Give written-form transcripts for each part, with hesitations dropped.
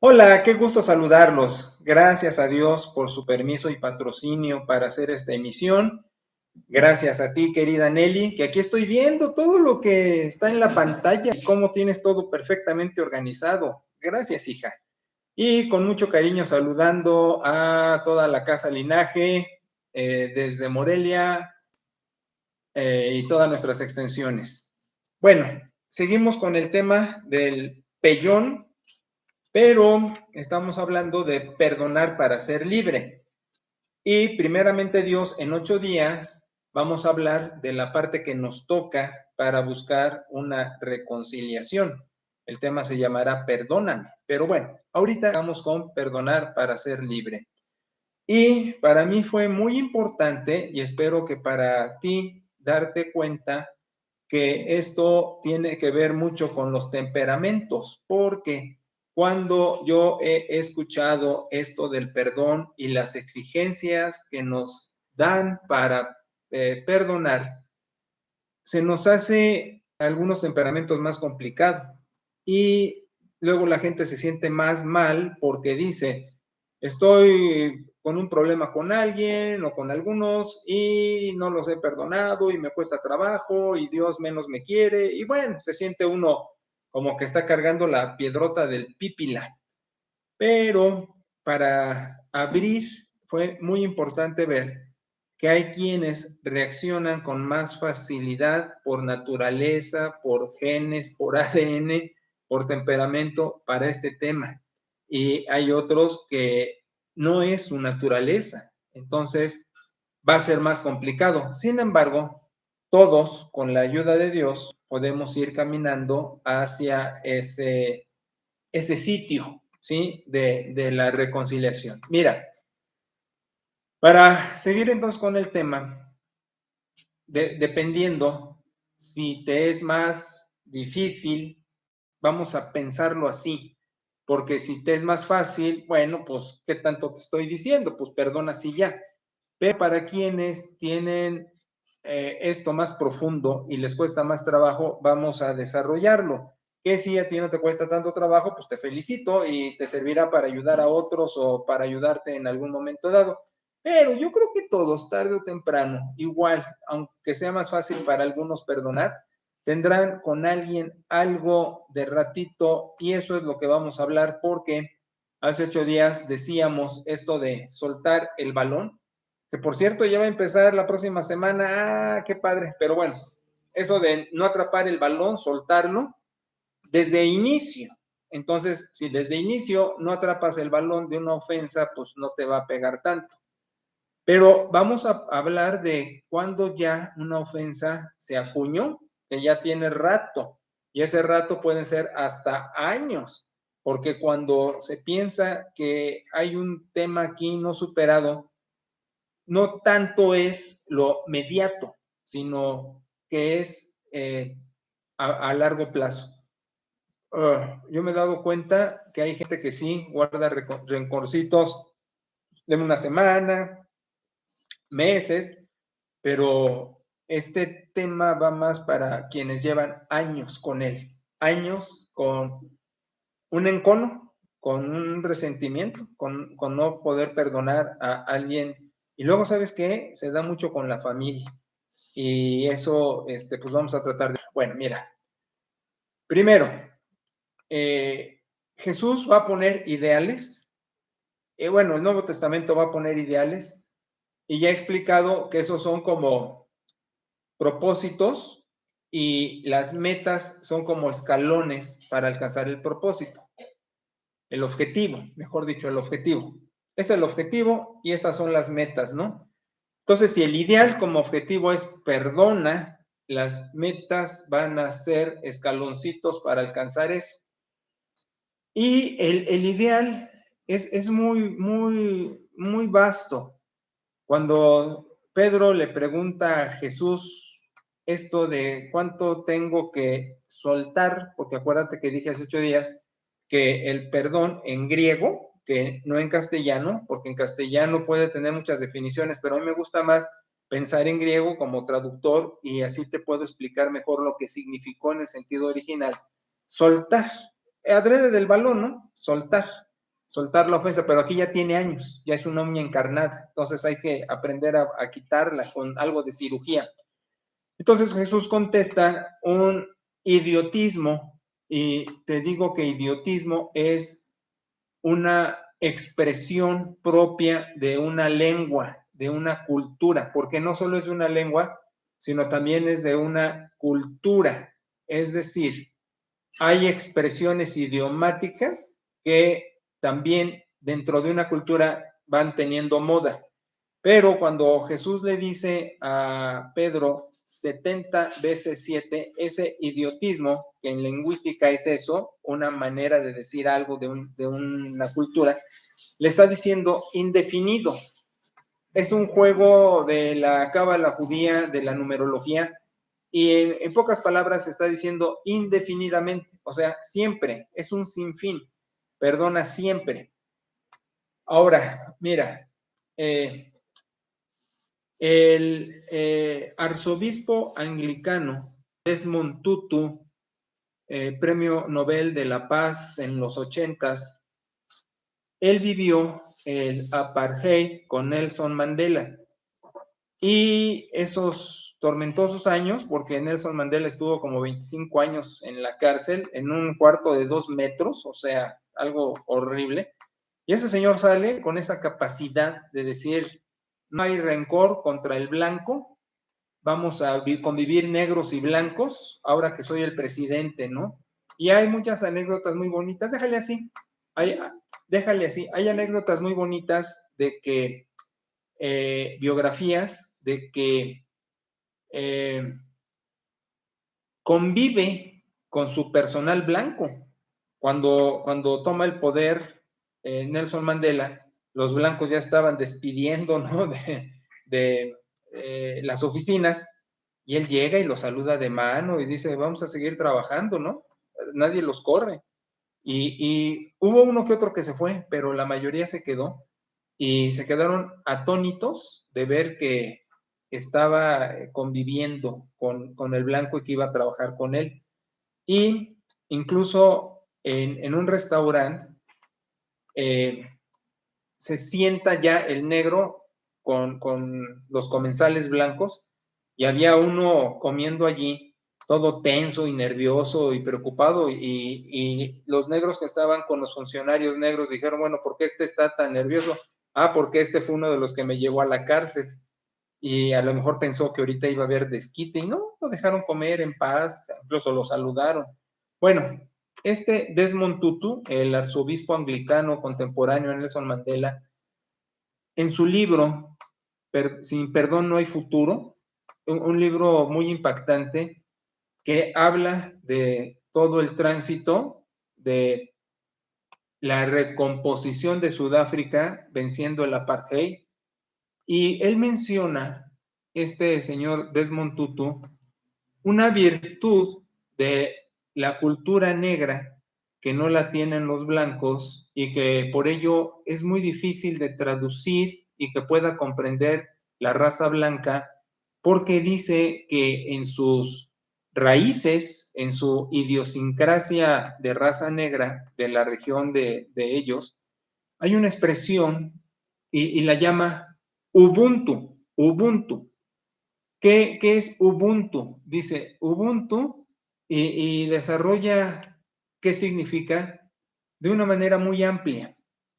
Hola, qué gusto saludarlos. Gracias a Dios por su permiso y patrocinio para hacer esta emisión. Gracias a ti, querida Nelly, que aquí estoy viendo todo lo que está en la pantalla y cómo tienes todo perfectamente organizado. Gracias, hija. Y con mucho cariño saludando a toda la Casa Linaje, desde Morelia, y todas nuestras extensiones. Bueno, seguimos con el tema del pellón, pero estamos hablando de perdonar para ser libre. Y primeramente Dios, en 8 días vamos a hablar de la parte que nos toca para buscar una reconciliación. El tema se llamará Perdóname. Pero bueno, ahorita vamos con perdonar para ser libre. Y para mí fue muy importante, y espero que para ti darte cuenta que esto tiene que ver mucho con los temperamentos, porque cuando yo he escuchado esto del perdón y las exigencias que nos dan para perdonar, se nos hace algunos temperamentos más complicados y luego la gente se siente más mal porque dice, estoy con un problema con alguien o con algunos y no los he perdonado y me cuesta trabajo y Dios menos me quiere y bueno, se siente uno como que está cargando la piedrota del pípila. Pero para abrir fue muy importante ver que hay quienes reaccionan con más facilidad por naturaleza, por genes, por ADN, por temperamento para este tema. Y hay otros que no es su naturaleza. Entonces va a ser más complicado. Sin embargo, todos, con la ayuda de Dios, podemos ir caminando hacia ese sitio, ¿sí? De la reconciliación. Mira, para seguir entonces con el tema, dependiendo si te es más difícil, vamos a pensarlo así, porque si te es más fácil, bueno, pues, ¿qué tanto te estoy diciendo? Pues perdona si ya. Pero para quienes tienen esto más profundo y les cuesta más trabajo, vamos a desarrollarlo. Que si a ti no te cuesta tanto trabajo, pues te felicito y te servirá para ayudar a otros o para ayudarte en algún momento dado. Pero yo creo que todos, tarde o temprano, igual, aunque sea más fácil para algunos perdonar, tendrán con alguien algo de ratito y eso es lo que vamos a hablar porque hace 8 días decíamos esto de soltar el balón, que por cierto ya va a empezar la próxima semana. ¡Ah, qué padre! Pero bueno, eso de no atrapar el balón, soltarlo desde inicio. Entonces, si desde inicio no atrapas el balón de una ofensa, pues no te va a pegar tanto. Pero vamos a hablar de cuando ya una ofensa se acuñó, que ya tiene rato, y ese rato pueden ser hasta años, porque cuando se piensa que hay un tema aquí no superado, no tanto es lo mediato, sino que es a largo plazo. Yo me he dado cuenta que hay gente que sí guarda rencorcitos de una semana, meses, pero este tema va más para quienes llevan años con él, años con un encono, con un resentimiento, con no poder perdonar a alguien. Y luego, ¿sabes qué? Se da mucho con la familia. Y eso, pues vamos a tratar de... Bueno, mira, primero, Jesús va a poner ideales. Bueno, el Nuevo Testamento va a poner ideales. Y ya he explicado que esos son como propósitos y las metas son como escalones para alcanzar el propósito. El objetivo, mejor dicho, el objetivo. Es el objetivo y estas son las metas, ¿no? Entonces, si el ideal como objetivo es perdona, las metas van a ser escaloncitos para alcanzar eso. Y el ideal es muy vasto. Cuando Pedro le pregunta a Jesús esto de cuánto tengo que soltar, porque acuérdate que dije hace 8 días que el perdón en griego, que no en castellano, porque en castellano puede tener muchas definiciones, pero a mí me gusta más pensar en griego como traductor y así te puedo explicar mejor lo que significó en el sentido original. Soltar. adrede del balón, ¿no? Soltar la ofensa, pero aquí ya tiene años, ya es una uña encarnada, entonces hay que aprender a quitarla con algo de cirugía. Entonces Jesús contesta un idiotismo, y te digo que idiotismo es una expresión propia de una lengua, de una cultura, porque no solo es de una lengua, sino también es de una cultura. Es decir, hay expresiones idiomáticas que también dentro de una cultura van teniendo moda. Pero cuando Jesús le dice a Pedro 70 veces 7, ese idiotismo, que en lingüística es eso, una manera de decir algo de una cultura, le está diciendo indefinido. Es un juego de la cábala judía, de la numerología, y en pocas palabras está diciendo indefinidamente, o sea, siempre, es un sinfín, perdona siempre. Ahora, mira, el arzobispo anglicano Desmond Tutu, premio Nobel de la Paz en los 80s, él vivió el apartheid con Nelson Mandela. Y esos tormentosos años, porque Nelson Mandela estuvo como 25 años en la cárcel, en un cuarto de 2 metros, o sea, algo horrible. Y ese señor sale con esa capacidad de decir, no hay rencor contra el blanco, vamos a convivir negros y blancos, ahora que soy el presidente, ¿no? Y hay muchas anécdotas muy bonitas, déjale así, hay anécdotas muy bonitas de que biografías de que convive con su personal blanco. Cuando toma el poder Nelson Mandela, los blancos ya estaban despidiendo, ¿no? de las oficinas, y él llega y los saluda de mano y dice, vamos a seguir trabajando, ¿no? Nadie los corre. Y hubo uno que otro que se fue, pero la mayoría se quedó y se quedaron atónitos de ver que estaba conviviendo con el blanco y que iba a trabajar con él. Y incluso en un restaurante se sienta ya el negro con los comensales blancos y había uno comiendo allí todo tenso y nervioso y preocupado y los negros que estaban con los funcionarios negros dijeron, bueno, ¿por qué este está tan nervioso? Ah, porque este fue uno de los que me llevó a la cárcel y a lo mejor pensó que ahorita iba a haber desquite y no, lo dejaron comer en paz, incluso lo saludaron. Bueno, este Desmond Tutu, el arzobispo anglicano contemporáneo de Nelson Mandela, en su libro Sin perdón no hay futuro, un libro muy impactante que habla de todo el tránsito de la recomposición de Sudáfrica venciendo el apartheid, y él menciona, este señor Desmond Tutu, una virtud de la cultura negra que no la tienen los blancos y que por ello es muy difícil de traducir y que pueda comprender la raza blanca, porque dice que en sus raíces, en su idiosincrasia de raza negra de la región de ellos, hay una expresión y la llama Ubuntu, Ubuntu. ¿Qué es Ubuntu? Dice Ubuntu y desarrolla qué significa de una manera muy amplia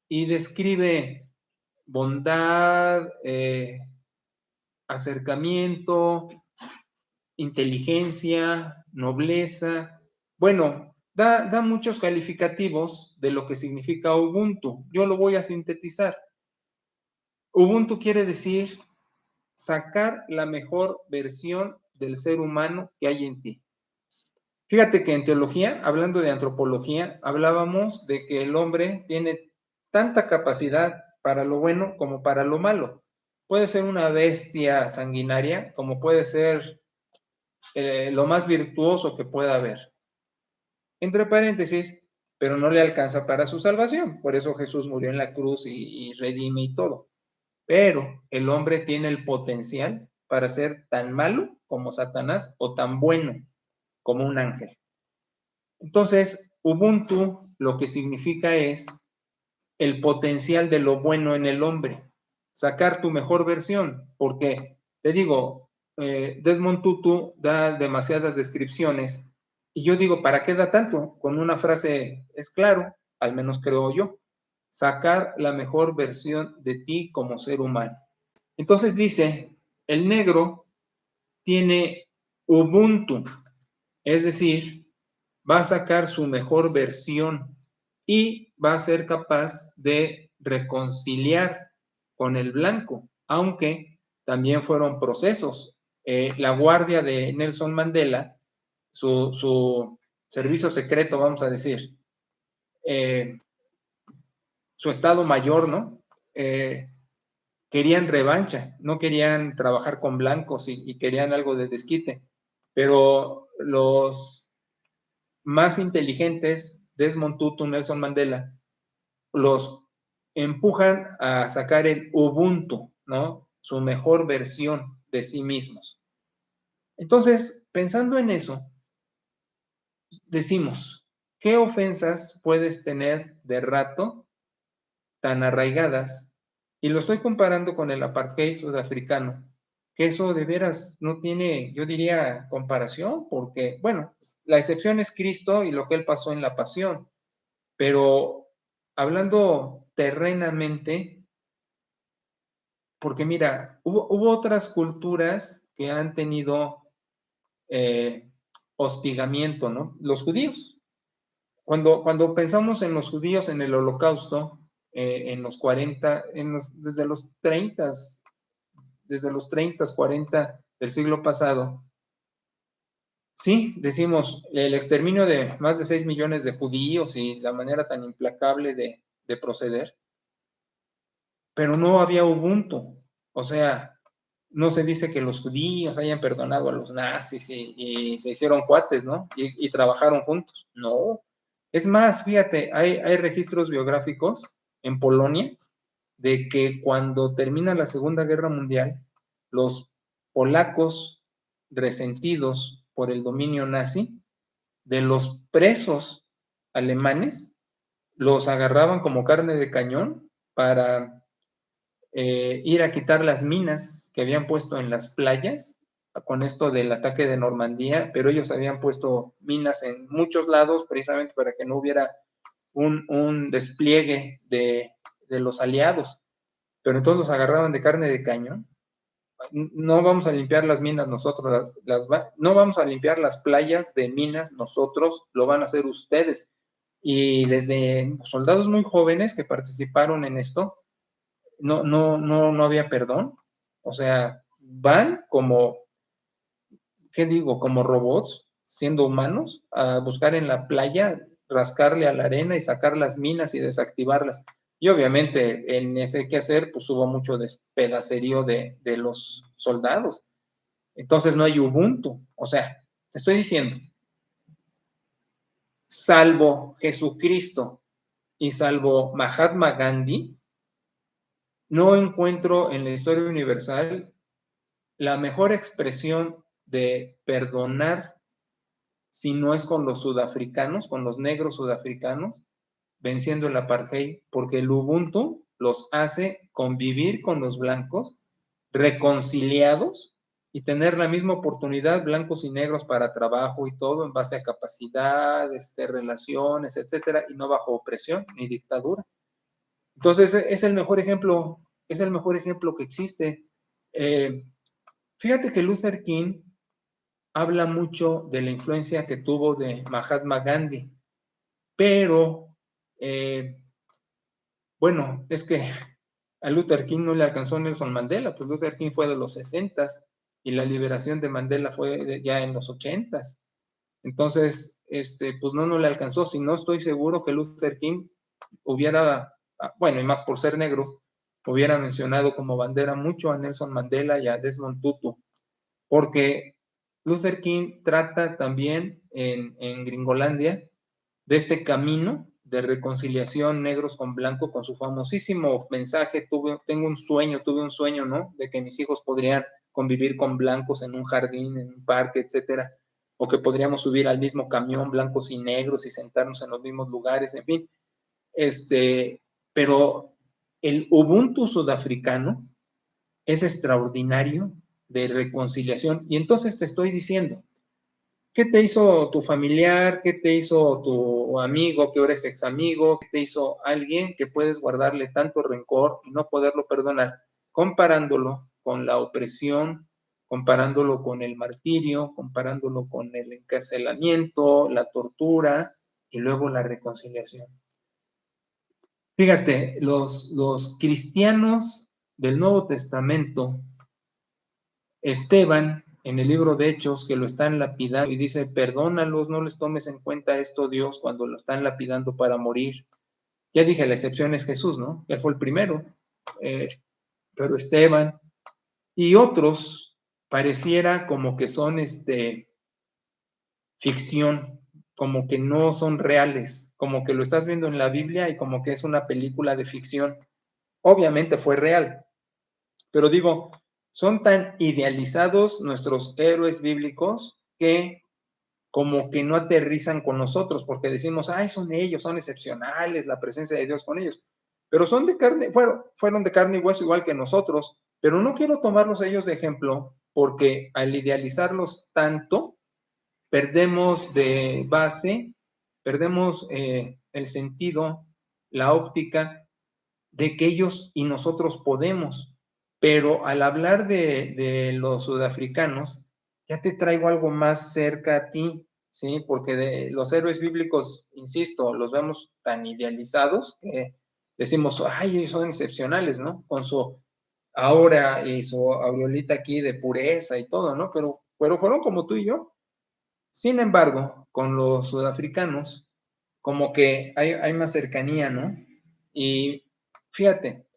y describe bondad, acercamiento, inteligencia, nobleza. Bueno, da muchos calificativos de lo que significa Ubuntu. Yo lo voy a sintetizar. Ubuntu quiere decir sacar la mejor versión del ser humano que hay en ti. Fíjate que en teología, hablando de antropología, hablábamos de que el hombre tiene tanta capacidad para lo bueno como para lo malo. Puede ser una bestia sanguinaria, como puede ser lo más virtuoso que pueda haber. Entre paréntesis, pero no le alcanza para su salvación. Por eso Jesús murió en la cruz y redime y todo. Pero el hombre tiene el potencial para ser tan malo como Satanás o tan bueno como un ángel. Entonces, Ubuntu lo que significa es el potencial de lo bueno en el hombre, sacar tu mejor versión, porque te digo, Desmond Tutu da demasiadas descripciones y yo digo, ¿para qué da tanto? Con una frase es claro, al menos creo yo, sacar la mejor versión de ti como ser humano. Entonces dice, el negro tiene Ubuntu, es decir, va a sacar su mejor versión y va a ser capaz de reconciliar con el blanco, aunque también fueron procesos. La guardia de Nelson Mandela, su servicio secreto, vamos a decir, su estado mayor, ¿no? Querían revancha, no querían trabajar con blancos y querían algo de desquite, pero los más inteligentes, Desmond Tutu, Nelson Mandela, los empujan a sacar el Ubuntu, ¿no? Su mejor versión de sí mismos. Entonces, pensando en eso, decimos, ¿qué ofensas puedes tener de rato tan arraigadas? Y lo estoy comparando con el apartheid sudafricano, que eso de veras no tiene, yo diría, comparación, porque, bueno, la excepción es Cristo y lo que él pasó en la pasión, pero hablando terrenamente, porque mira, hubo otras culturas que han tenido eh, hostigamiento, ¿no? Los judíos. Cuando pensamos en los judíos en el Holocausto, en los 40, desde los 30, 40 del siglo pasado, sí, decimos el exterminio de más de 6 millones de judíos y la manera tan implacable de proceder, pero no había Ubuntu. O sea, no se dice que los judíos hayan perdonado a los nazis y se hicieron cuates, ¿no? Y trabajaron juntos. No. Es más, fíjate, hay registros biográficos en Polonia de que cuando termina la Segunda Guerra Mundial, los polacos resentidos por el dominio nazi, de los presos alemanes, los agarraban como carne de cañón para ir a quitar las minas que habían puesto en las playas con esto del ataque de Normandía, pero ellos habían puesto minas en muchos lados precisamente para que no hubiera un despliegue de los aliados, pero entonces los agarraban de carne de cañón. No vamos a limpiar las minas nosotros, no vamos a limpiar las playas de minas nosotros, lo van a hacer ustedes. Y desde soldados muy jóvenes que participaron en esto, no había perdón. O sea, van como, ¿qué digo? Como robots, siendo humanos, a buscar en la playa, rascarle a la arena y sacar las minas y desactivarlas. Y obviamente en ese quehacer, pues hubo mucho despedacerío de los soldados. Entonces no hay Ubuntu. O sea, te estoy diciendo, salvo Jesucristo y salvo Mahatma Gandhi, no encuentro en la historia universal la mejor expresión de perdonar si no es con los sudafricanos, con los negros sudafricanos, venciendo el apartheid, porque el Ubuntu los hace convivir con los blancos, reconciliados y tener la misma oportunidad, blancos y negros, para trabajo y todo, en base a capacidades, relaciones, etcétera, y no bajo opresión ni dictadura. Entonces, es el mejor ejemplo que existe. Fíjate que Luther King habla mucho de la influencia que tuvo de Mahatma Gandhi, pero bueno, es que a Luther King no le alcanzó Nelson Mandela, pues Luther King fue de los 60s y la liberación de Mandela fue ya en los 80s. Entonces, pues no le alcanzó. Si no, estoy seguro que Luther King hubiera, bueno, y más por ser negros, hubiera mencionado como bandera mucho a Nelson Mandela y a Desmond Tutu, porque Luther King trata también en Gringolandia de este camino de reconciliación negros con blanco, con su famosísimo mensaje, tuve un sueño, ¿no? De que mis hijos podrían convivir con blancos en un jardín, en un parque, etcétera. o que podríamos subir al mismo camión blancos y negros y sentarnos en los mismos lugares, en fin. Pero el Ubuntu sudafricano es extraordinario de reconciliación. Y entonces te estoy diciendo, ¿qué te hizo tu familiar? ¿Qué te hizo tu amigo que ahora es ex amigo? ¿Qué te hizo alguien que puedes guardarle tanto rencor y no poderlo perdonar? Comparándolo con la opresión, comparándolo con el martirio, comparándolo con el encarcelamiento, la tortura y luego la reconciliación. Fíjate, los cristianos del Nuevo Testamento, Esteban, en el libro de Hechos, que lo están lapidando y dice, perdónalos, no les tomes en cuenta esto, Dios, cuando lo están lapidando para morir. Ya dije, la excepción es Jesús, ¿no? Él fue el primero, pero Esteban y otros pareciera como que son ficción, como que no son reales, como que lo estás viendo en la Biblia y como que es una película de ficción. Obviamente fue real, pero digo, son tan idealizados nuestros héroes bíblicos que como que no aterrizan con nosotros, porque decimos, ay, son ellos, son excepcionales, la presencia de Dios con ellos. Pero son de carne, fueron de carne y hueso igual que nosotros, pero no quiero tomarlos ellos de ejemplo, porque al idealizarlos tanto, perdemos de base, perdemos el sentido, la óptica de que ellos y nosotros podemos. Pero al hablar de los sudafricanos, ya te traigo algo más cerca a ti, ¿sí? Porque de los héroes bíblicos, insisto, los vemos tan idealizados que decimos, ay, ellos son excepcionales, ¿no? Con su aura y su aureolita aquí de pureza y todo, ¿no? Pero fueron como tú y yo. Sin embargo, con los sudafricanos, como que hay más cercanía, ¿no? Y fíjate,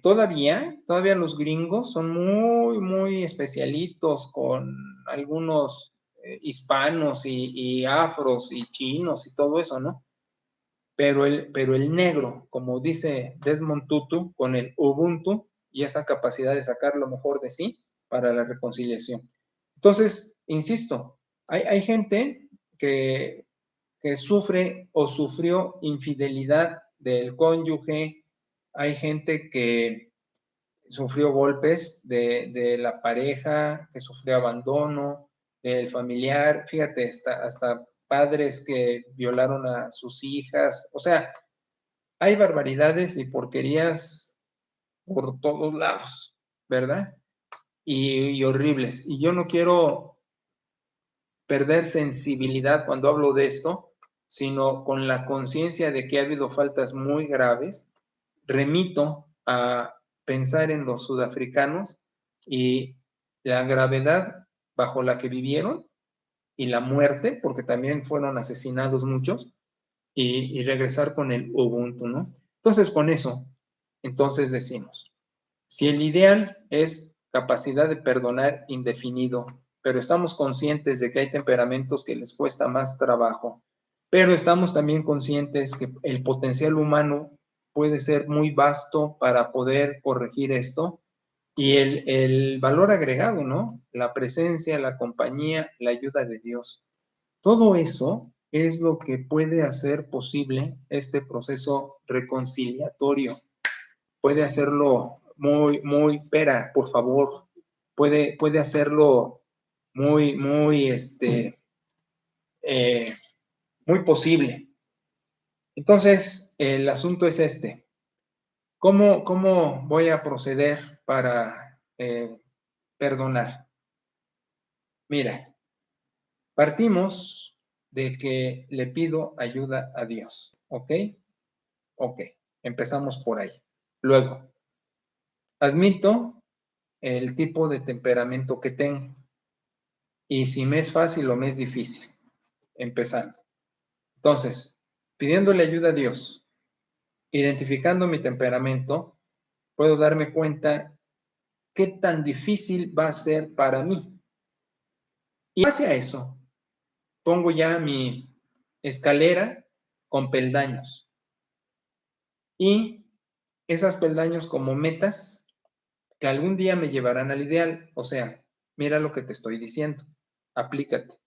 todavía los gringos son muy especialitos con algunos hispanos y afros y chinos y todo eso, ¿no? Pero el negro, como dice Desmond Tutu, con el Ubuntu y esa capacidad de sacar lo mejor de sí para la reconciliación. Entonces, insisto, hay gente que sufre o sufrió infidelidad del cónyuge, hay gente que sufrió golpes de la pareja, que sufrió abandono, del familiar, fíjate, hasta padres que violaron a sus hijas, o sea, hay barbaridades y porquerías por todos lados, ¿verdad? Y horribles. Y yo no quiero perder sensibilidad cuando hablo de esto, sino con la conciencia de que ha habido faltas muy graves, remito a pensar en los sudafricanos y la gravedad bajo la que vivieron y la muerte, porque también fueron asesinados muchos, y regresar con el Ubuntu, ¿no? Entonces, con eso, entonces decimos, si el ideal es capacidad de perdonar indefinido, pero estamos conscientes de que hay temperamentos que les cuesta más trabajo, pero estamos también conscientes que el potencial humano puede ser muy vasto para poder corregir esto y el valor agregado, ¿no? La presencia, la compañía, la ayuda de Dios. Todo eso es lo que puede hacer posible este proceso reconciliatorio. Puede hacerlo Pera, por favor, puede hacerlo muy, eh, muy posible. Entonces, el asunto es este. ¿Cómo voy a proceder para perdonar? Mira, partimos de que le pido ayuda a Dios, ¿ok? Ok, empezamos por ahí. Luego, admito el tipo de temperamento que tengo y si me es fácil o me es difícil, empezando. Entonces, pidiéndole ayuda a Dios, identificando mi temperamento, puedo darme cuenta qué tan difícil va a ser para mí. Y hacia eso, pongo ya mi escalera con peldaños y esas peldaños como metas que algún día me llevarán al ideal. O sea, mira lo que te estoy diciendo. aplícate.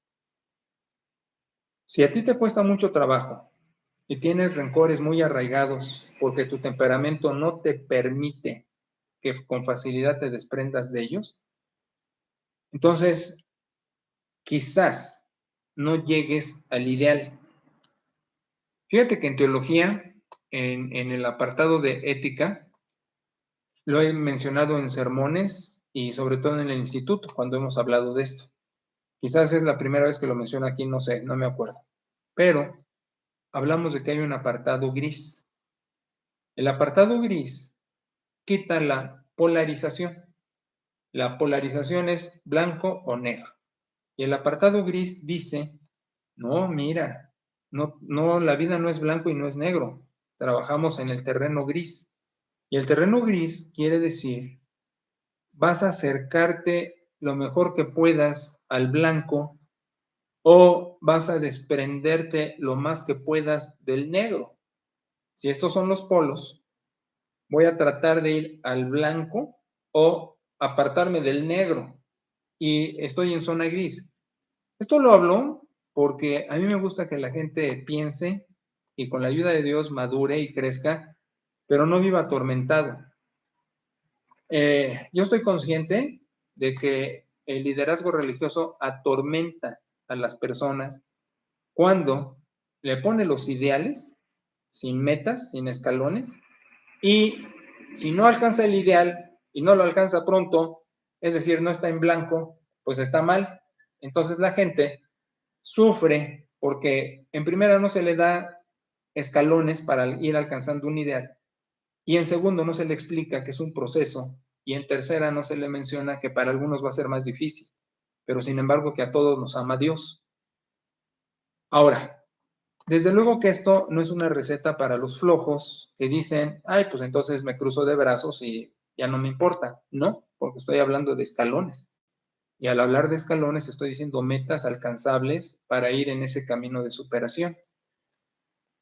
Si a ti te cuesta mucho trabajo y tienes rencores muy arraigados porque tu temperamento no te permite que con facilidad te desprendas de ellos, entonces quizás no llegues al ideal. Fíjate que en teología, en el apartado de ética, lo he mencionado en sermones y sobre todo en el instituto, cuando hemos hablado de esto. Quizás es la primera vez que lo menciono aquí, no sé, no me acuerdo. Pero hablamos de que hay un apartado gris. El apartado gris quita la polarización. La polarización es blanco o negro. Y el apartado gris dice, no, mira, no, la vida no es blanco y no es negro. Trabajamos en el terreno gris. Y el terreno gris quiere decir, vas a acercarte lo mejor que puedas al blanco o vas a desprenderte lo más que puedas del negro. Si estos son los polos, voy a tratar de ir al blanco o apartarme del negro y estoy en zona gris. Esto lo hablo porque a mí me gusta que la gente piense y con la ayuda de Dios madure y crezca, pero no viva atormentado. Yo estoy consciente de que el liderazgo religioso atormenta a las personas cuando le pone los ideales sin metas, sin escalones, y si no alcanza el ideal y no lo alcanza pronto, es decir, no está en blanco, pues está mal. Entonces la gente sufre porque en primera no se le da escalones para ir alcanzando un ideal y en segundo no se le explica que es un proceso y en tercera no se le menciona que para algunos va a ser más difícil, pero sin embargo que a todos nos ama Dios. Ahora, desde luego que esto no es una receta para los flojos que dicen, ay, pues entonces me cruzo de brazos y ya no me importa. No, porque estoy hablando de escalones. Y al hablar de escalones estoy diciendo metas alcanzables para ir en ese camino de superación.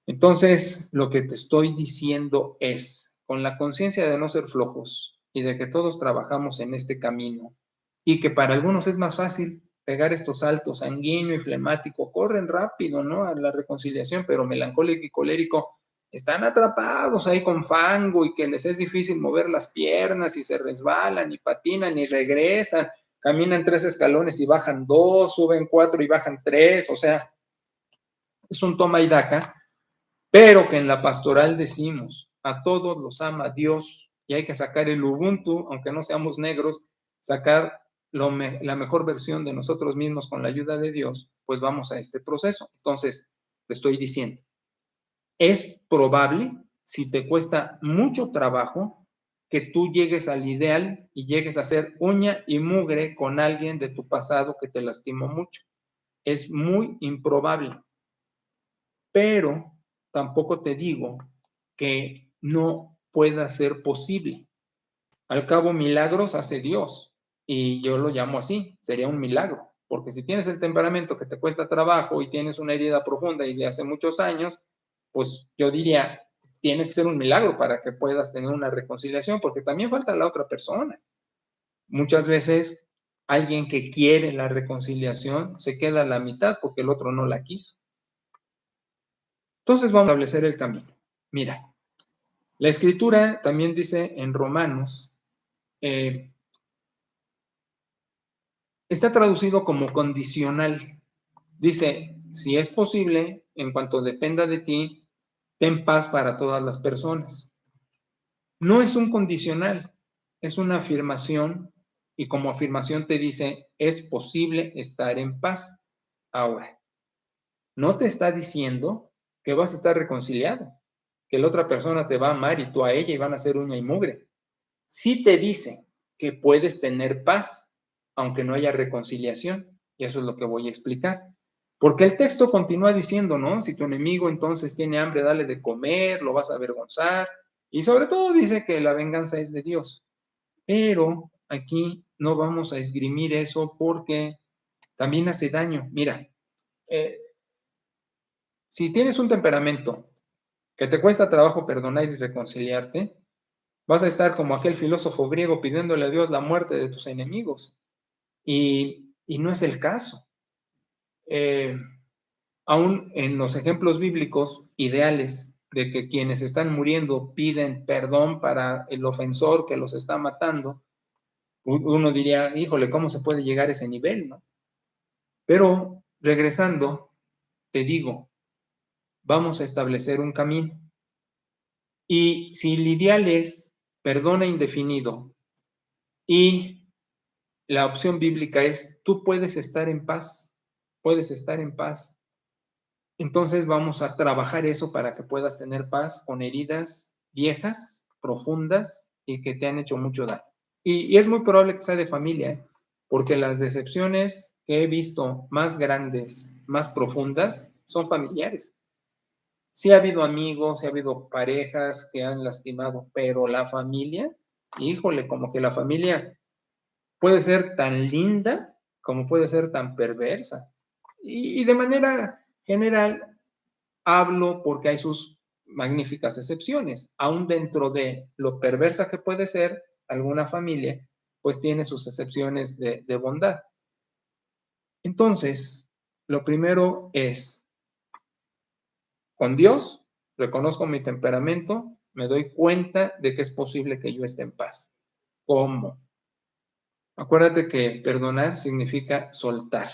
Entonces, lo que te estoy diciendo es, con la conciencia de no ser flojos y de que todos trabajamos en este camino y que para algunos es más fácil pegar estos saltos sanguíneo y flemático, corren rápido, ¿no? A la reconciliación, pero melancólico y colérico están atrapados ahí con fango y que les es difícil mover las piernas y se resbalan y patinan y regresan, caminan 3 escalones y bajan 2, suben 4 y bajan 3, o sea, es un toma y daca, pero que en la pastoral decimos, a todos los ama Dios y hay que sacar el Ubuntu, aunque no seamos negros, sacar la mejor versión de nosotros mismos con la ayuda de Dios, pues vamos a este proceso. Entonces, te estoy diciendo, es probable, si te cuesta mucho trabajo, que tú llegues al ideal y llegues a ser uña y mugre con alguien de tu pasado que te lastimó mucho. Es muy improbable, pero tampoco te digo que no pueda ser posible. Al cabo, milagros hace Dios y yo lo llamo así, sería un milagro, porque si tienes el temperamento que te cuesta trabajo y tienes una herida profunda y de hace muchos años, pues yo diría, tiene que ser un milagro para que puedas tener una reconciliación, porque también falta la otra persona. Muchas veces alguien que quiere la reconciliación se queda a la mitad porque el otro no la quiso. Entonces vamos a establecer el camino. Mira, la escritura también dice en Romanos, está traducido como condicional. Dice, si es posible, en cuanto dependa de ti, ten paz para todas las personas. No es un condicional, es una afirmación y como afirmación te dice, es posible estar en paz. Ahora, no te está diciendo que vas a estar reconciliado, que la otra persona te va a amar y tú a ella y van a ser uña y mugre. Sí te dice que puedes tener paz, aunque no haya reconciliación, y eso es lo que voy a explicar. Porque el texto continúa diciendo, ¿no? Si tu enemigo entonces tiene hambre, dale de comer, lo vas a avergonzar, y sobre todo dice que la venganza es de Dios. Pero aquí no vamos a esgrimir eso porque también hace daño. Mira, si tienes un temperamento que te cuesta trabajo perdonar y reconciliarte, vas a estar como aquel filósofo griego pidiéndole a Dios la muerte de tus enemigos. Y no es el caso. eh, aún en los ejemplos bíblicos ideales de que quienes están muriendo piden perdón para el ofensor que los está matando, uno diría, híjole, ¿cómo se puede llegar a ese nivel, no? Pero regresando, te digo, vamos a establecer un camino. Y si el ideal es perdona indefinido y la opción bíblica es tú puedes estar en paz. Entonces vamos a trabajar eso para que puedas tener paz con heridas viejas, profundas y que te han hecho mucho daño. Y es muy probable que sea de familia, ¿eh? Porque las decepciones que he visto más grandes, más profundas, son familiares. Sí ha habido amigos, sí ha habido parejas que han lastimado, pero la familia, híjole, como que la familia puede ser tan linda como puede ser tan perversa. Y de manera general hablo porque hay sus magníficas excepciones. Aún dentro de lo perversa que puede ser alguna familia, pues tiene sus excepciones de bondad. Entonces, lo primero es, con Dios, reconozco mi temperamento, me doy cuenta de que es posible que yo esté en paz. ¿Cómo? Acuérdate que perdonar significa soltar,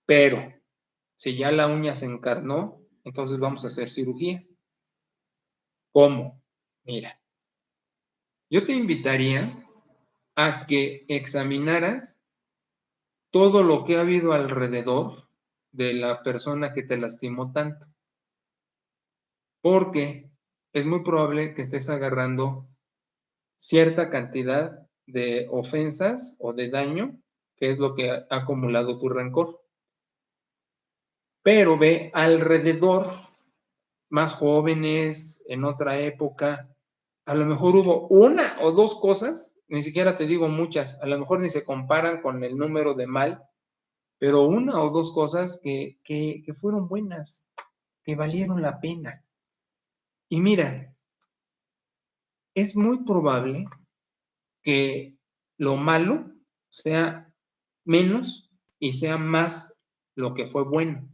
pero si ya la uña se encarnó, entonces vamos a hacer cirugía. ¿Cómo? Mira, yo te invitaría a que examinaras todo lo que ha habido alrededor de la persona que te lastimó tanto, porque es muy probable que estés agarrando cierta cantidad de ofensas o de daño, que es lo que ha acumulado tu rencor. Pero ve alrededor, más jóvenes, en otra época, a lo mejor hubo una o dos cosas, ni siquiera te digo muchas, a lo mejor ni se comparan con el número de mal, pero una o dos cosas que fueron buenas, que valieron la pena. Y mira, es muy probable que lo malo sea menos y sea más lo que fue bueno.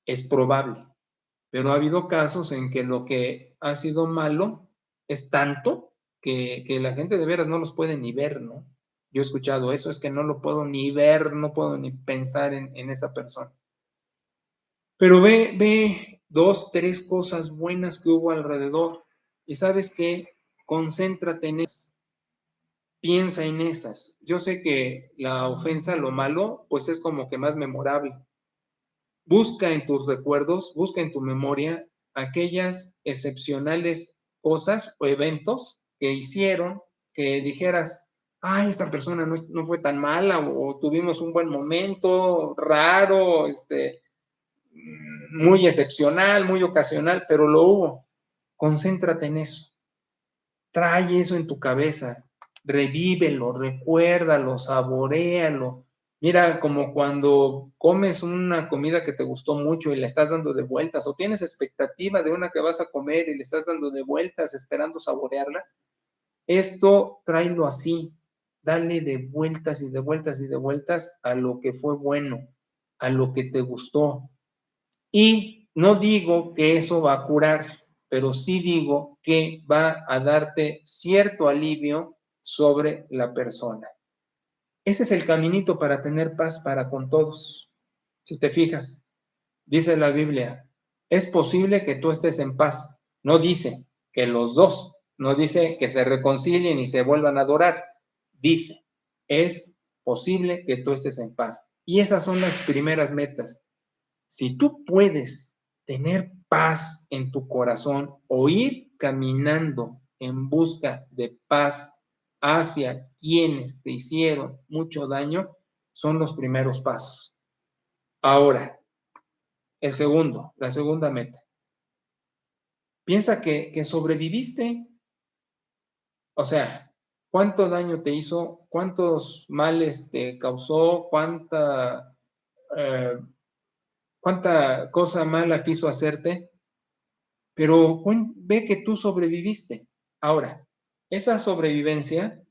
Es probable, pero ha habido casos en que lo que ha sido malo es tanto que la gente de veras no los puede ni ver, ¿no? Yo he escuchado eso, es que no lo puedo ni ver, no puedo ni pensar en esa persona. Pero ve dos, tres cosas buenas que hubo alrededor y sabes qué, concéntrate en esas, piensa en esas. Yo sé que la ofensa, lo malo, pues es como que más memorable. Busca en tus recuerdos, busca en tu memoria aquellas excepcionales cosas o eventos que hicieron que dijeras, ay, esta persona no fue tan mala o tuvimos un buen momento raro, muy excepcional, muy ocasional, pero lo hubo. Concéntrate en eso. Trae eso en tu cabeza. Revívelo, recuérdalo, saboréalo. Mira, como cuando comes una comida que te gustó mucho y le estás dando de vueltas, o tienes expectativa de una que vas a comer y le estás dando de vueltas esperando saborearla. Esto tráelo así. Dale de vueltas y de vueltas y de vueltas a lo que fue bueno, a lo que te gustó. Y no digo que eso va a curar, pero sí digo que va a darte cierto alivio sobre la persona. Ese es el caminito para tener paz para con todos. Si te fijas, dice la Biblia, es posible que tú estés en paz. No dice que los dos, no dice que se reconcilien y se vuelvan a adorar. Dice, es posible que tú estés en paz. Y esas son las primeras metas. Si tú puedes tener paz en tu corazón o ir caminando en busca de paz hacia quienes te hicieron mucho daño, son los primeros pasos. Ahora, la segunda meta. Piensa que sobreviviste. O sea, ¿cuánto daño te hizo? ¿Cuántos males te causó? ¿Cuánta cosa mala quiso hacerte? Pero ve que tú sobreviviste. Ahora, esa sobrevivencia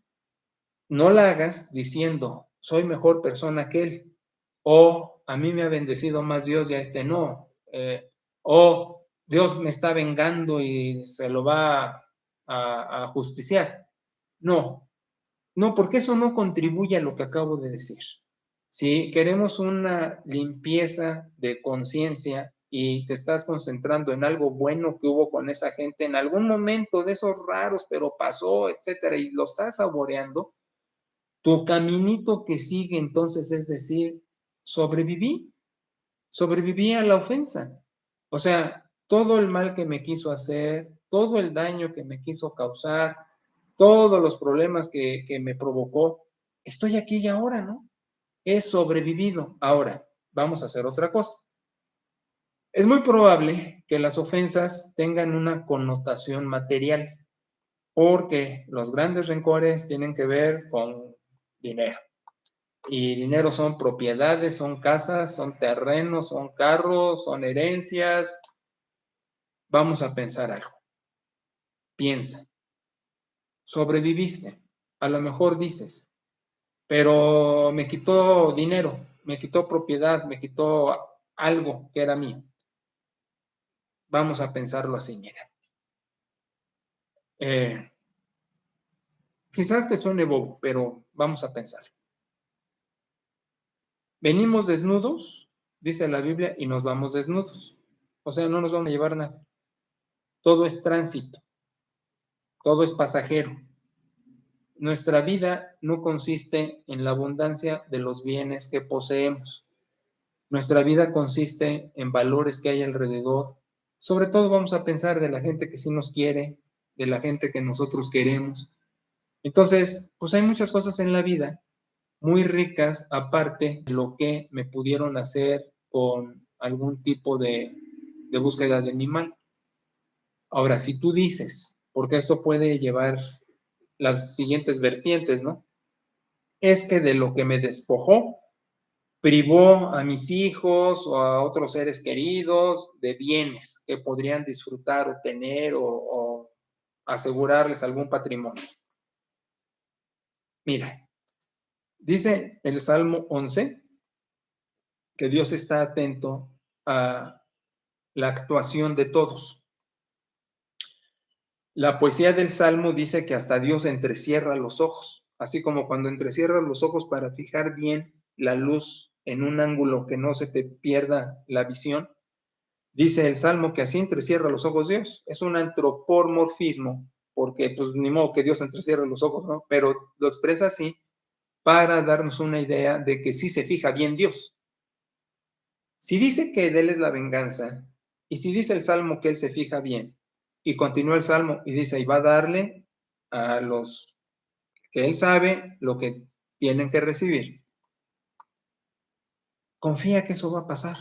no la hagas diciendo, soy mejor persona que él, o a mí me ha bendecido más Dios y a este no. O Dios me está vengando y se lo va a justiciar. No, no, porque eso no contribuye a lo que acabo de decir. Si queremos una limpieza de conciencia y te estás concentrando en algo bueno que hubo con esa gente en algún momento de esos raros, pero pasó, etcétera, y lo estás saboreando, tu caminito que sigue entonces es decir, sobreviví a la ofensa. O sea, todo el mal que me quiso hacer, todo el daño que me quiso causar, todos los problemas que me provocó, estoy aquí y ahora, ¿no? He sobrevivido. Ahora, vamos a hacer otra cosa. Es muy probable que las ofensas tengan una connotación material, porque los grandes rencores tienen que ver con dinero. Y dinero son propiedades, son casas, son terrenos, son carros, son herencias. Vamos a pensar algo. Piensa, sobreviviste. A lo mejor dices, pero me quitó dinero, me quitó propiedad, me quitó algo que era mío. Vamos a pensarlo así, mira. Quizás te suene bobo, pero vamos a pensar. Venimos desnudos, dice la Biblia, y nos vamos desnudos. O sea, no nos vamos a llevar nada. Todo es tránsito, todo es pasajero. Nuestra vida no consiste en la abundancia de los bienes que poseemos. Nuestra vida consiste en valores que hay alrededor. Sobre todo vamos a pensar de la gente que sí nos quiere, de la gente que nosotros queremos. Entonces, pues hay muchas cosas en la vida muy ricas, aparte de lo que me pudieron hacer con algún tipo de búsqueda de mi mal. Ahora, si tú dices, porque esto puede llevar las siguientes vertientes, ¿no? Es que de lo que me despojó, privó a mis hijos o a otros seres queridos de bienes que podrían disfrutar o tener o asegurarles algún patrimonio. Mira, dice el Salmo 11 que Dios está atento a la actuación de todos. La poesía del Salmo dice que hasta Dios entrecierra los ojos, así como cuando entrecierras los ojos para fijar bien la luz en un ángulo que no se te pierda la visión. Dice el Salmo que así entrecierra los ojos Dios. Es un antropomorfismo, porque pues ni modo que Dios entrecierre los ojos, ¿no? Pero lo expresa así para darnos una idea de que sí se fija bien Dios. Si dice que de Él es la venganza, y si dice el Salmo que Él se fija bien, y continúa el Salmo y dice, y va a darle a los que Él sabe lo que tienen que recibir, confía que eso va a pasar.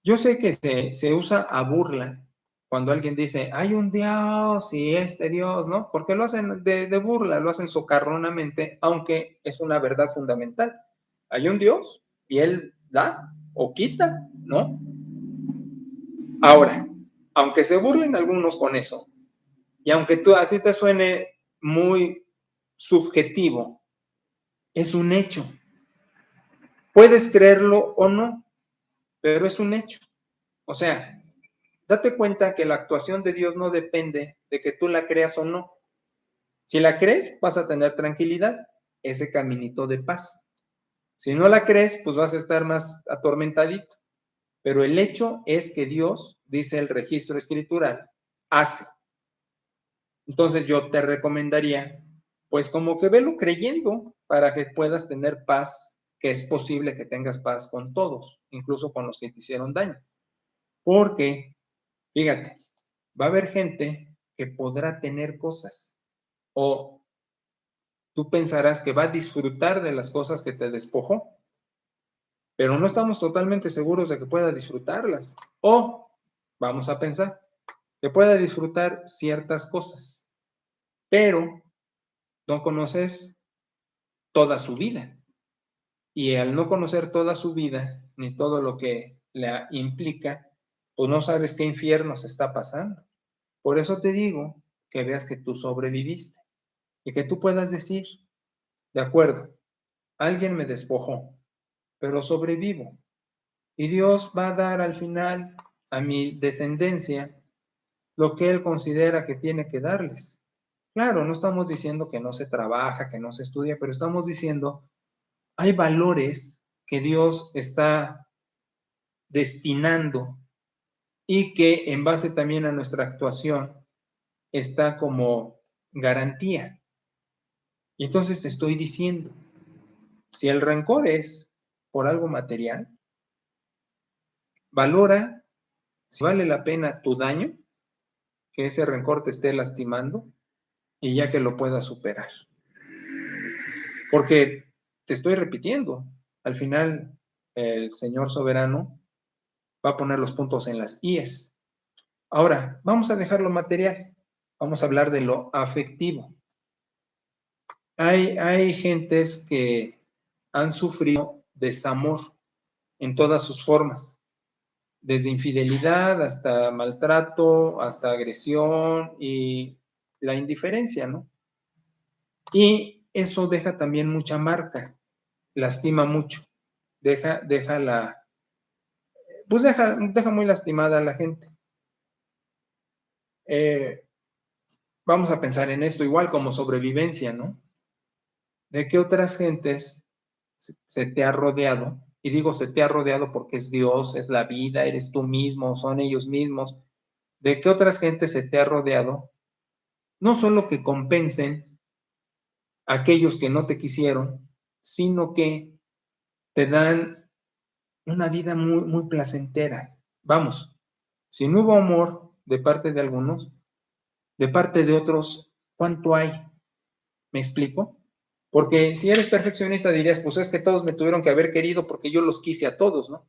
Yo sé que se usa a burla cuando alguien dice, hay un Dios y este Dios, ¿no? Porque lo hacen de burla, lo hacen socarronamente, aunque es una verdad fundamental. Hay un Dios y Él da o quita, ¿no? Ahora, aunque se burlen algunos con eso, y aunque a ti te suene muy subjetivo, es un hecho. Puedes creerlo o no, pero es un hecho. O sea, date cuenta que la actuación de Dios no depende de que tú la creas o no. Si la crees, vas a tener tranquilidad, ese caminito de paz. Si no la crees, pues vas a estar más atormentadito. Pero el hecho es que Dios, dice el registro escritural, hace. Entonces yo te recomendaría, pues como que velo creyendo para que puedas tener paz, que es posible que tengas paz con todos, incluso con los que te hicieron daño. Porque, fíjate, va a haber gente que podrá tener cosas o tú pensarás que va a disfrutar de las cosas que te despojó, pero no estamos totalmente seguros de que pueda disfrutarlas. O vamos a pensar que pueda disfrutar ciertas cosas, pero no conoces toda su vida. Y al no conocer toda su vida, ni todo lo que la implica, pues no sabes qué infierno se está pasando. Por eso te digo que veas que tú sobreviviste y que tú puedas decir, de acuerdo, alguien me despojó, pero sobrevivo. Y Dios va a dar al final a mi descendencia lo que Él considera que tiene que darles. Claro, no estamos diciendo que no se trabaja, que no se estudia, pero estamos diciendo, hay valores que Dios está destinando y que en base también a nuestra actuación está como garantía. Y entonces te estoy diciendo, si el rencor es por algo material, valora si vale la pena tu daño, que ese rencor te esté lastimando y ya que lo puedas superar. Porque te estoy repitiendo, al final el Señor soberano va a poner los puntos en las íes. Ahora, vamos a dejar lo material, vamos a hablar de lo afectivo. Hay gentes que han sufrido desamor en todas sus formas, desde infidelidad hasta maltrato, hasta agresión y la indiferencia, ¿no? Y eso deja también mucha marca, lastima mucho, deja la, pues deja muy lastimada a la gente. Vamos a pensar en esto igual como sobrevivencia, ¿no? ¿De qué otras gentes se te ha rodeado? Y digo se te ha rodeado porque es Dios, es la vida, eres tú mismo, son ellos mismos. ¿De qué otras gentes se te ha rodeado? No solo que compensen a aquellos que no te quisieron, sino que te dan una vida muy, muy placentera. Vamos, si no hubo amor de parte de algunos, de parte de otros, ¿cuánto hay? ¿Me explico? Porque si eres perfeccionista dirías, pues es que todos me tuvieron que haber querido porque yo los quise a todos, ¿no?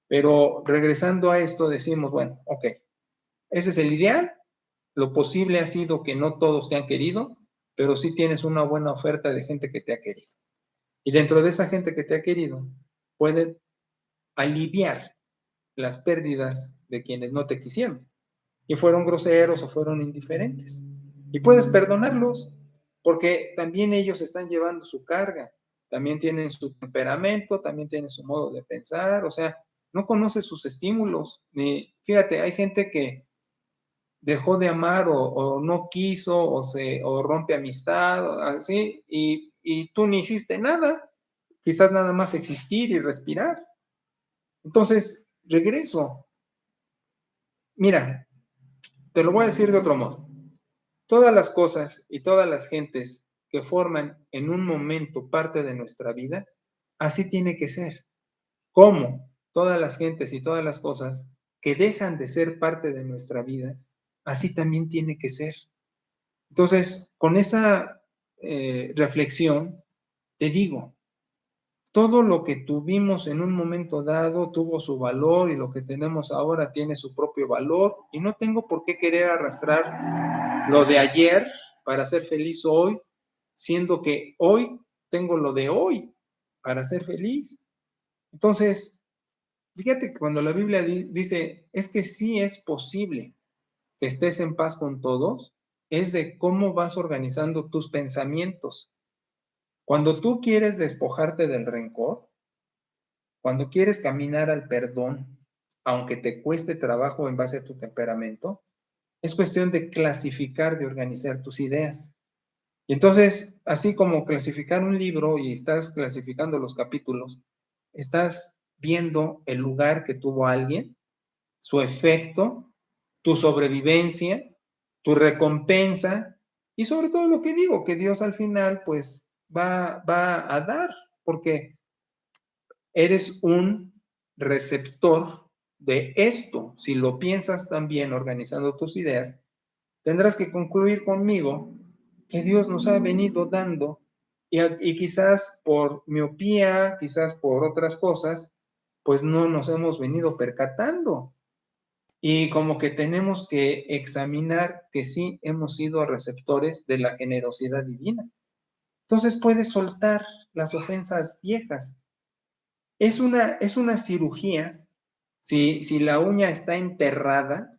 Pero regresando a esto decimos, bueno, ok, ese es el ideal, lo posible ha sido que no todos te han querido, pero sí tienes una buena oferta de gente que te ha querido. Y dentro de esa gente que te ha querido, puede aliviar las pérdidas de quienes no te quisieron y fueron groseros o fueron indiferentes. Y puedes perdonarlos porque también ellos están llevando su carga, también tienen su temperamento, también tienen su modo de pensar, o sea, no conoces sus estímulos, ni, fíjate, hay gente que dejó de amar o no quiso o rompe amistad, así, y tú ni hiciste nada, quizás nada más existir y respirar. Entonces, regreso. Mira, te lo voy a decir de otro modo. Todas las cosas y todas las gentes que forman en un momento parte de nuestra vida, así tiene que ser. ¿Cómo? Todas las gentes y todas las cosas que dejan de ser parte de nuestra vida, así también tiene que ser. Entonces, con esa reflexión, te digo, todo lo que tuvimos en un momento dado tuvo su valor y lo que tenemos ahora tiene su propio valor y no tengo por qué querer arrastrar lo de ayer para ser feliz hoy, siendo que hoy tengo lo de hoy para ser feliz. Entonces, fíjate que cuando la Biblia dice, es que sí es posible que estés en paz con todos, es de cómo vas organizando tus pensamientos. Cuando tú quieres despojarte del rencor, cuando quieres caminar al perdón, aunque te cueste trabajo en base a tu temperamento, es cuestión de clasificar, de organizar tus ideas. Y entonces, así como clasificar un libro y estás clasificando los capítulos, estás viendo el lugar que tuvo alguien, su efecto, tu sobrevivencia, tu recompensa y sobre todo lo que digo, que Dios al final pues va a dar, porque eres un receptor de esto. Si lo piensas también organizando tus ideas, tendrás que concluir conmigo que Dios nos ha venido dando y quizás por miopía, quizás por otras cosas, pues no nos hemos venido percatando. Y como que tenemos que examinar que sí hemos sido receptores de la generosidad divina. Entonces puedes soltar las ofensas viejas. Es una cirugía, si la uña está enterrada,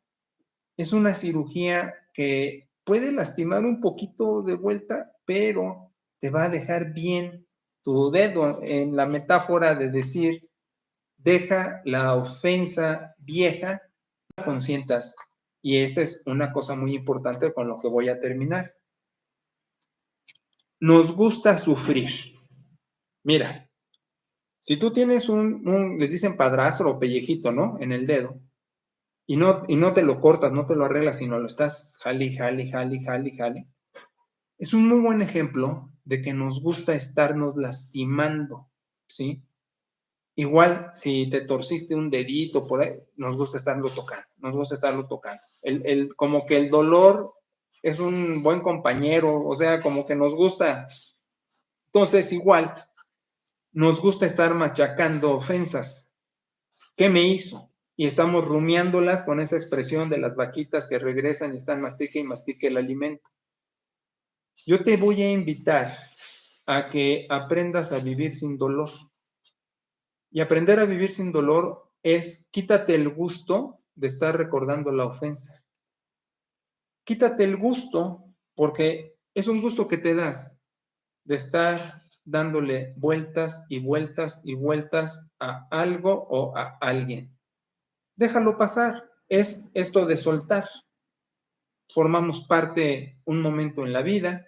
es una cirugía que puede lastimar un poquito de vuelta, pero te va a dejar bien tu dedo en la metáfora de decir, deja la ofensa vieja, no consientas. Y esta es una cosa muy importante con lo que voy a terminar. Nos gusta sufrir. Mira, si tú tienes les dicen padrastro o pellejito, ¿no? En el dedo, y no te lo cortas, no te lo arreglas, sino lo estás jale, jale, jale, jale, jale. Es un muy buen ejemplo de que nos gusta estarnos lastimando, ¿sí? Igual, si te torciste un dedito por ahí, nos gusta estarlo tocando, nos gusta estarlo tocando. Como que el dolor es un buen compañero, o sea, como que nos gusta. Entonces, igual, nos gusta estar machacando ofensas. ¿Qué me hizo? Y estamos rumiándolas con esa expresión de las vaquitas que regresan y están mastique y mastique el alimento. Yo te voy a invitar a que aprendas a vivir sin dolor. Y aprender a vivir sin dolor es quítate el gusto de estar recordando la ofensa. Quítate el gusto porque es un gusto que te das de estar dándole vueltas y vueltas y vueltas a algo o a alguien. Déjalo pasar. Es esto de soltar. Formamos parte un momento en la vida.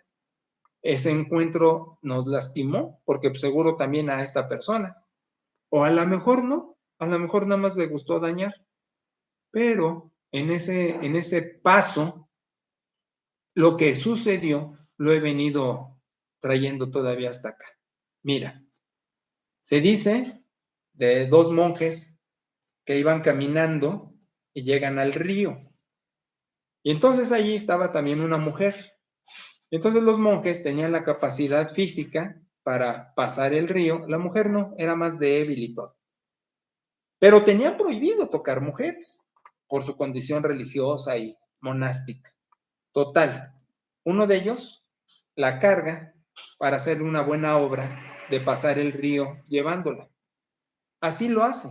Ese encuentro nos lastimó porque seguro también a esta persona. O a lo mejor no, a lo mejor nada más le gustó dañar. Pero en ese paso, lo que sucedió lo he venido trayendo todavía hasta acá. Mira, se dice de dos monjes que iban caminando y llegan al río. Y entonces allí estaba también una mujer. Entonces los monjes tenían la capacidad física para pasar el río. La mujer no, era más débil y todo. Pero tenían prohibido tocar mujeres por su condición religiosa y monástica. Total, uno de ellos la carga para hacer una buena obra de pasar el río llevándola. Así lo hace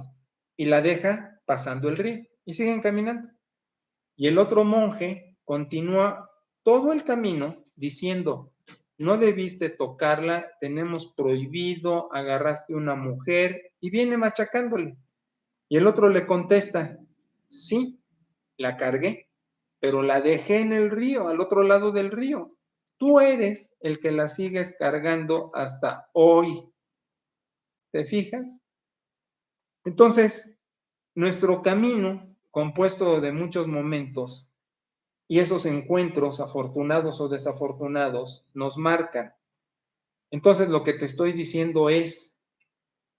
y la deja pasando el río y siguen caminando. Y el otro monje continúa todo el camino diciendo, no debiste tocarla, tenemos prohibido, agarraste una mujer y viene machacándole. Y el otro le contesta, sí, la cargué, pero la dejé en el río, al otro lado del río. Tú eres el que la sigues cargando hasta hoy. ¿Te fijas? Entonces, nuestro camino, compuesto de muchos momentos, y esos encuentros, afortunados o desafortunados, nos marcan. Entonces, lo que te estoy diciendo es,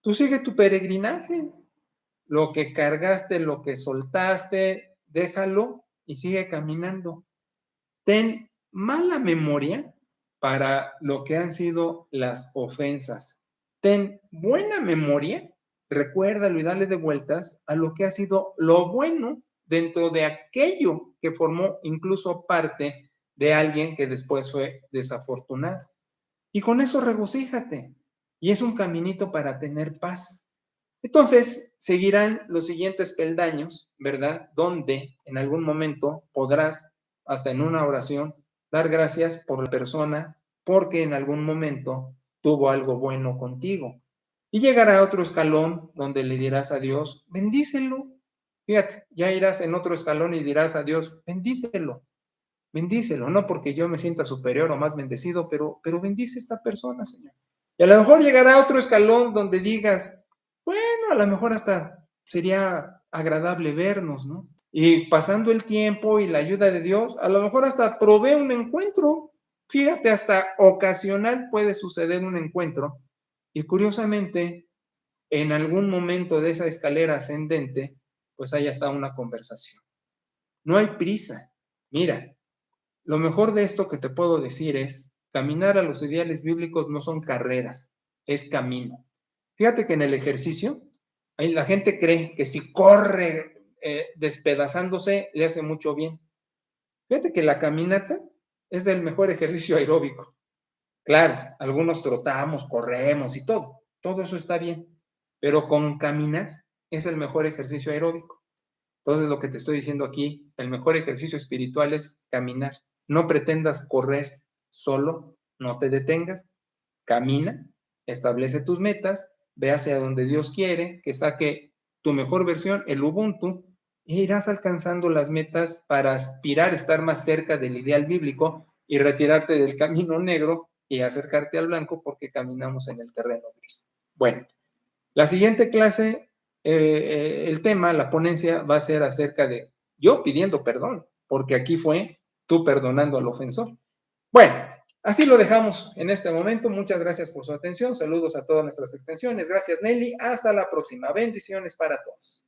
tú sigue tu peregrinaje, lo que cargaste, lo que soltaste, déjalo y sigue caminando. Ten mala memoria para lo que han sido las ofensas. Ten buena memoria, recuérdalo y dale de vueltas a lo que ha sido lo bueno dentro de aquello que formó incluso parte de alguien que después fue desafortunado. Y con eso regocíjate. Y es un caminito para tener paz. Entonces, seguirán los siguientes peldaños, ¿verdad? Donde en algún momento podrás, hasta en una oración, dar gracias por la persona porque en algún momento tuvo algo bueno contigo. Y llegará a otro escalón donde le dirás a Dios, bendícelo. Fíjate, ya irás en otro escalón y dirás a Dios, bendícelo, bendícelo, no porque yo me sienta superior o más bendecido, pero bendice a esta persona, Señor. Y a lo mejor llegará a otro escalón donde digas, bueno, a lo mejor hasta sería agradable vernos, ¿no? Y pasando el tiempo y la ayuda de Dios, a lo mejor hasta provee un encuentro. Fíjate, hasta ocasional puede suceder un encuentro. Y curiosamente, en algún momento de esa escalera ascendente, pues haya estado una conversación. No hay prisa. Mira, lo mejor de esto que te puedo decir es, caminar a los ideales bíblicos no son carreras, es camino. Fíjate que en el ejercicio, la gente cree que si corre despedazándose le hace mucho bien. Fíjate que la caminata es el mejor ejercicio aeróbico. Claro, algunos trotamos, corremos y todo eso está bien, pero con caminar es el mejor ejercicio aeróbico. Entonces, lo que te estoy diciendo aquí, el mejor ejercicio espiritual es caminar. No pretendas correr solo, no te detengas, camina establece tus metas, ve hacia donde Dios quiere, que saque tu mejor versión, el Ubuntu, e irás alcanzando las metas para aspirar a estar más cerca del ideal bíblico y retirarte del camino negro y acercarte al blanco porque caminamos en el terreno gris. Bueno, la siguiente clase, el tema, la ponencia va a ser acerca de yo pidiendo perdón, porque aquí fue tú perdonando al ofensor. Bueno, así lo dejamos en este momento. Muchas gracias por su atención. Saludos a todas nuestras extensiones. Gracias, Nelly. Hasta la próxima. Bendiciones para todos.